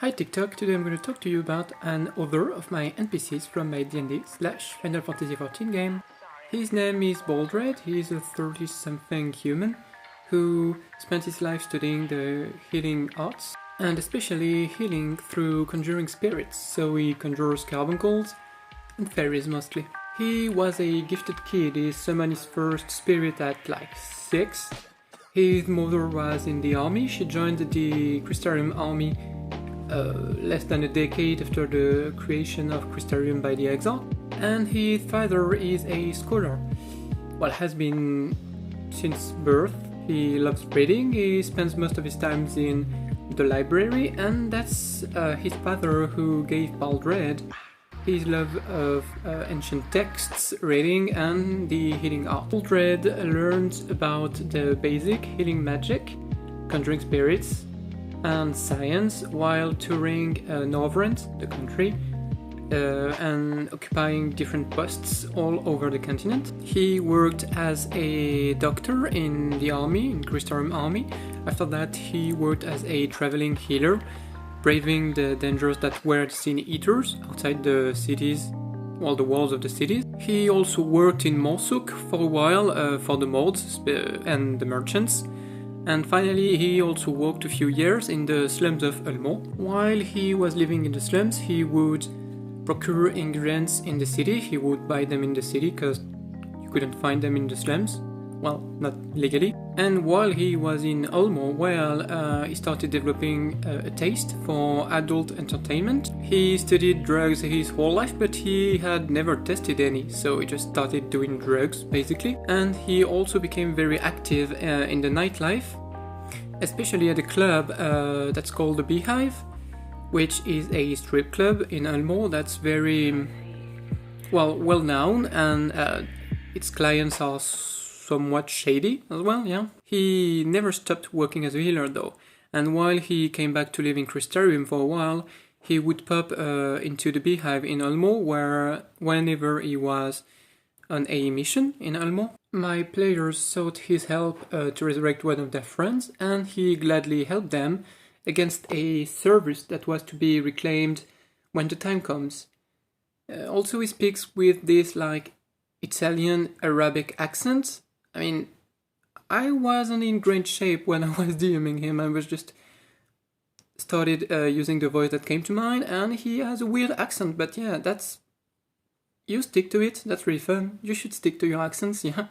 Hi TikTok, today I'm going to talk to you about an other of my NPCs from my D&D / Final Fantasy XIV game. His name is Baldred. He is a 30-something human who spent his life studying the healing arts, and especially healing through conjuring spirits, so he conjures carbuncles and fairies mostly. He was a gifted kid. He summoned his first spirit at like 6. His mother was in the army. She joined the Crystarium army less than a decade after the creation of Crystarium by the Exarch, and his father is a scholar. Well, has been since birth. He loves reading. He spends most of his time in the library, and that's his father who gave Baldred his love of ancient texts, reading, and the healing art. Baldred learns about the basic healing magic, conjuring spirits, and science while touring Northrend, the country, and occupying different posts all over the continent. He worked as a doctor in the army, in Crystarium army. After that, he worked as a traveling healer, braving the dangers that were the Sin Eaters outside the cities, well, the walls of the cities. He also worked in Morsuk for a while for the mods and the merchants. And finally, he also worked a few years in the slums of Ulmo. While he was living in the slums, he would procure ingredients in the city. He would buy them in the city because you couldn't find them in the slums. Well, not legally. And while he was in Ulmo, he started developing a taste for adult entertainment. He studied drugs his whole life, but he had never tested any, so he just started doing drugs, basically. And he also became very active in the nightlife, especially at a club that's called the Beehive, which is a strip club in Ulmo that's very well known, and its clients are somewhat shady as well, yeah. He never stopped working as a healer though, and while he came back to live in Crystarium for a while, he would pop into the Beehive in Ulmo whenever he was on a mission in Ulmo. My players sought his help to resurrect one of their friends, and he gladly helped them against a service that was to be reclaimed when the time comes. Also, he speaks with this like Italian Arabic accent. I mean, I wasn't in great shape when I was DMing him. I was just started using the voice that came to mind, and he has a weird accent, but yeah, you stick to it. That's really fun. You should stick to your accents, yeah.